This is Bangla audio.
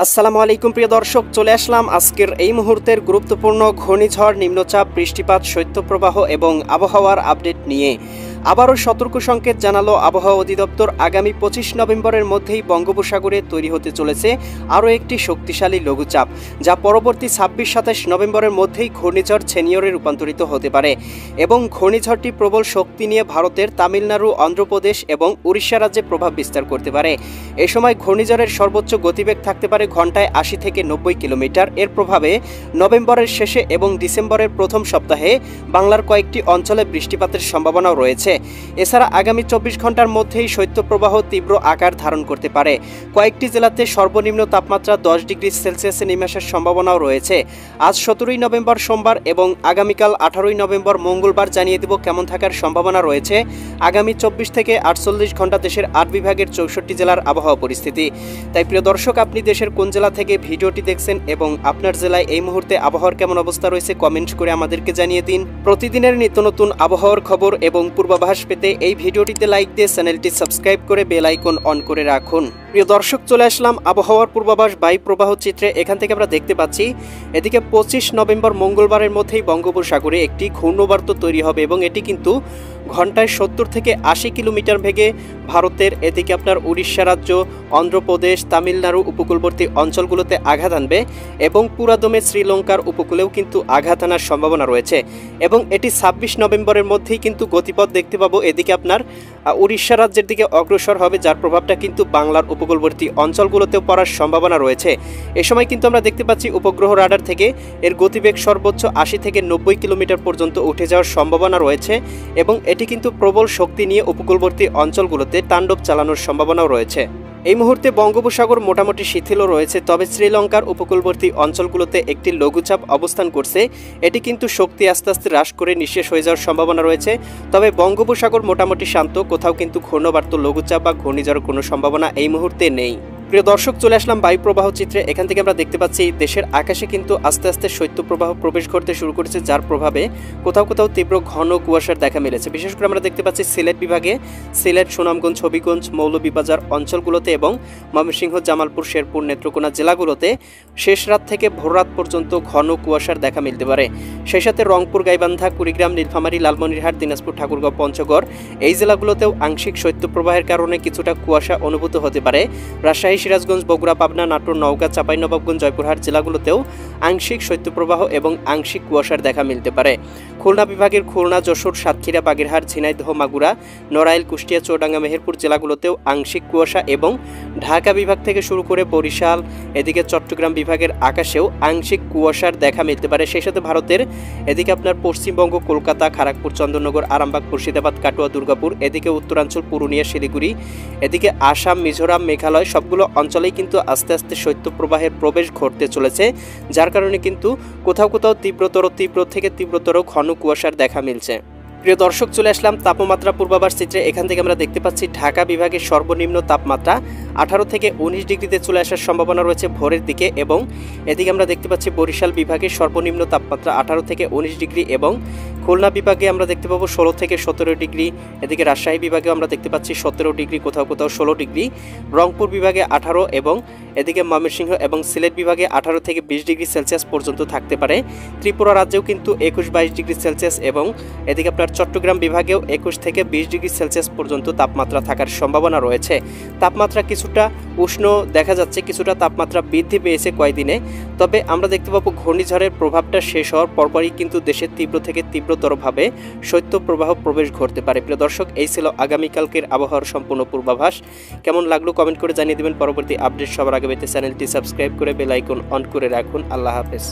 আসসালামু আলাইকুম প্রিয় দর্শক, চলে আসলাম আজকের এই মুহূর্তের গুরুত্বপূর্ণ ঘূর্ণিঝড়, নিম্নচাপ, বৃষ্টিপাত, শৈত্যপ্রবাহ এবং আবহাওয়ার আপডেট নিয়ে। আবারও সতর্ক সংকেত জানালো আবহাওয়া অধিদপ্তর। আগামী 25 নভেম্বরের মধ্যেই বঙ্গোপসাগরে তৈরি হতে চলেছে আরও একটি শক্তিশালী লঘুচাপ, যা পরবর্তী 26-27 নভেম্বরের মধ্যেই ঘূর্ণিঝড় ছেনিয়রে রূপান্তরিত হতে পারে এবং ঘূর্ণিঝড়টি প্রবল শক্তি নিয়ে ভারতের তামিলনাড়ু, অন্ধ্রপ্রদেশ এবং উড়িষ্যা রাজ্যে প্রভাব বিস্তার করতে পারে। এ সময় ঘূর্ণিঝড়ের সর্বোচ্চ গতিবেগ থাকতে পারে ঘন্টায় 80 থেকে 90 কিলোমিটার। এর প্রভাবে নভেম্বরের শেষে এবং ডিসেম্বরের প্রথম সপ্তাহে বাংলার কয়েকটি অঞ্চলে বৃষ্টিপাতের সম্ভাবনাও রয়েছে। এছাড়া আগামী 24 ঘন্টার মধ্যেই শৈত্যপ্রবাহ তীব্র আকার ধারণ করতে পারে। কয়েকটি জেলাতে সর্বনিম্ন তাপমাত্রা 10 ডিগ্রি সেলসিয়াসে নেমে আসার সম্ভাবনাও রয়েছে। আজ 17 নভেম্বর সোমবার এবং আগামীকাল 18 নভেম্বর মঙ্গলবার জানিয়ে দেব কেমন থাকার সম্ভাবনা রয়েছে আগামী 24 থেকে 48 ঘন্টা দেশের 8 বিভাগের 64 জেলার আবহাওয়া পরিস্থিতি। তাই প্রিয় দর্শক, আপনি দেশের কোন জেলা থেকে ভিডিওটি দেখছেন এবং আপনার জেলায় এই মুহূর্তে আবহাওয়ার কেমন অবস্থা রয়েছে কমেন্ট করে আমাদেরকে জানিয়ে দিন। প্রতিদিনের নিত্য নতুন আবহাওয়ার খবর এবং পূর্বাভাস পেতে এই ভিডিওটিতে লাইক দিয়ে চ্যানেলটি সাবস্ক্রাইব করে বেল আইকন অন করে রাখুন। প্রিয় দর্শক, চলে আসলাম আবহাওয়ার পূর্বাভাস বায়ু প্রবাহ চিত্রে। এখান থেকে আমরা দেখতে পাচ্ছি এদিকে 25 নভেম্বর মঙ্গলবারের মধ্যেই বঙ্গোপসাগরে একটি ঘূর্ণবার্ত তৈরি হবে এবং এটি কিন্তু ঘন্টায় 70 থেকে 80 কিলোমিটার বেগে ভারতের এদিকে আপনার উড়িষ্যা রাজ্য, অন্ধ্রপ্রদেশ, তামিলনাড়ু উপকূলবর্তী অঞ্চলগুলোতে আঘাত আনবে এবং পুরাদমে শ্রীলঙ্কার উপকূলেও কিন্তু আঘাত আনার সম্ভাবনা রয়েছে এবং এটি 26 নভেম্বরের মধ্যেই কিন্তু গতিপথ দেখতে পাবো এদিকে আপনার উড়িষ্যা রাজ্যের দিকে অগ্রসর হবে, যার প্রভাবটা কিন্তু বাংলার উপকূলবর্তী অঞ্চলগুলোতেও পড়ার সম্ভাবনা রয়েছে। এ সময় কিন্তু আমরা দেখতে পাচ্ছি উপগ্রহ রাডার থেকে এর গতিবেগ সর্বোচ্চ 80 থেকে 90 কিলোমিটার পর্যন্ত উঠে যাওয়ার সম্ভাবনা রয়েছে এবং এটি কিন্তু প্রবল শক্তি নিয়ে উপকূলবর্তী অঞ্চলগুলোতে তাণ্ডব চালানোর সম্ভাবনাও রয়েছে। এই মুহূর্তে বঙ্গোপসাগর মোটামুটি শিথিলও রয়েছে, তবে শ্রীলঙ্কার উপকূলবর্তী অঞ্চলগুলোতে একটি লঘুচাপ অবস্থান করছে। এটি কিন্তু শক্তি আস্তে আস্তে হ্রাস করে নিঃশেষ হয়ে যাওয়ার সম্ভাবনা রয়েছে, তবে বঙ্গোপসাগর মোটামুটি শান্ত, কোথাও কিন্তু ঘূর্ণবার্ত লঘুচাপ বা ঘূর্ণিঝড়ের কোনো সম্ভাবনা এই মুহূর্তে নেই। প্রিয় দর্শক, চলে আসলাম বায়ু প্রবাহ চিত্রে। এখান থেকে আমরা দেখতে পাচ্ছি দেশের আকাশে কিন্তু আস্তে আস্তে শৈত্যপ্রবাহ প্রবেশ করতে শুরু করেছে, যার প্রভাবে কোথাও কোথাও তীব্র ঘন কুয়াশার দেখা মিলেছে। বিশেষ করে আমরা দেখতে পাচ্ছি সিলেট বিভাগে, সিলেট, সুনামগঞ্জ, হবিগঞ্জ, মৌলভীবাজার অঞ্চলগুলোতে এবং ময়মনসিংহ, জামালপুর, শেরপুর, নেত্রকোনা জেলাগুলোতে শেষ রাত থেকে ভোর রাত পর্যন্ত ঘন কুয়াশার দেখা মিলতে পারে। সেই সাথে রংপুর, গাইবান্ধা, কুড়িগ্রাম, নীলফামারী, লালমনিরহাট, দিনাজপুর, ঠাকুরগাঁও, পঞ্চগড় এই জেলাগুলোতেও আংশিক শৈত্যপ্রবাহের কারণে কিছুটা কুয়াশা অনুভূত হতে পারে। রাজশাহী, সিরাজগঞ্জ, বগুড়া, পাবনা, নাটোর, নওগাঁ, চাঁপাইনবাবগঞ্জ, জয়পুরহাট জেলাগুলোতেও আংশিক শৈত্যপ্রবাহ এবং আংশিক কুয়াশার দেখা মিলতে পারে। খুলনা বিভাগের খুলনা, যশোর, সাতক্ষীরা, বাগেরহাট, ঝিনাইদহ, মাগুরা, নড়াইল, কুষ্টিয়া, চুয়াডাঙ্গা, মেহেরপুর জেলাগুলোতেও আংশিক কুয়াশা এবং ঢাকা বিভাগ থেকে শুরু করে বরিশাল, এদিকে চট্টগ্রাম বিভাগের আকাশেও আংশিক কুয়াশার দেখা মিলতে পারে। সেই সাথে ভারতের এদিকে আপনার পশ্চিমবঙ্গ, কলকাতা, খড়গপুর, চন্দননগর, আরামবাগ, মুর্শিদাবাদ, কাটোয়া, দুর্গাপুর, এদিকে উত্তরাঞ্চল, পুরুলিয়া, শিলিগুড়ি, এদিকে আসাম, মিজোরাম, মেঘালয় সবগুলো অঞ্চলেই কিন্তু আস্তে আস্তে শৈত্যপ্রবাহের প্রবেশ ঘটতে চলেছে, যার কারণে কিন্তু কোথাও কোথাও তীব্র থেকে তীব্রতর ঘন কুয়াশার দেখা মিলছে। প্রিয় দর্শক, চলে আসলাম তাপমাত্রা পূর্বাভাস চিত্রে। এখান থেকে আমরা দেখতে পাচ্ছি ঢাকা বিভাগের সর্বনিম্ন তাপমাত্রা 18 থেকে 19 ডিগ্রিতে চলে আসার সম্ভাবনা রয়েছে ভোরের দিকে এবং এদিকে আমরা দেখতে পাচ্ছি বরিশাল বিভাগের সর্বনিম্ন তাপমাত্রা 18 থেকে 19 ডিগ্রি এবং খুলনা বিভাগে আমরা দেখতে পাবো 16 থেকে 17 ডিগ্রি, এদিকে রাজশাহী বিভাগে আমরা দেখতে পাচ্ছি 17 ডিগ্রি, কোথাও কোথাও 16 ডিগ্রি, রংপুর বিভাগে 18 এবং এদিকে ময়মনসিংহ এবং সিলেট বিভাগে 18 থেকে 20 ডিগ্রি সেলসিয়াস পর্যন্ত থাকতে পারে। ত্রিপুরা রাজ্যেও কিন্তু 21-22 ডিগ্রি সেলসিয়াস এবং এদিকে আপনার চট্টগ্রাম বিভাগেও 21 থেকে 20 ডিগ্রি সেলসিয়াস পর্যন্ত তাপমাত্রা থাকার সম্ভাবনা রয়েছে। তাপমাত্রা কিছুটা উষ্ণ দেখা যাচ্ছে, কিছুটা তাপমাত্রা বৃদ্ধি পেয়েছে কয়েকদিনে, তবে আমরা দেখতে পাবো ঘূর্ণিঝড়ের প্রভাবটা শেষ হওয়ার পরপরই কিন্তু দেশের তীব্র থেকে তীব্রতরভাবে শৈত্যপ্রবাহ প্রবেশ ঘটতে পারে। প্রিয় দর্শক, এই ছিল আগামীকালকের আবহাওয়ার সম্পূর্ণ পূর্বাভাস। কেমন লাগলো কমেন্ট করে জানিয়ে দেবেন। পরবর্তী আপডেট সবার আগে পেতে চ্যানেলটি সাবস্ক্রাইব করে বেল আইকন অন করে রাখুন। আল্লাহ হাফেজ।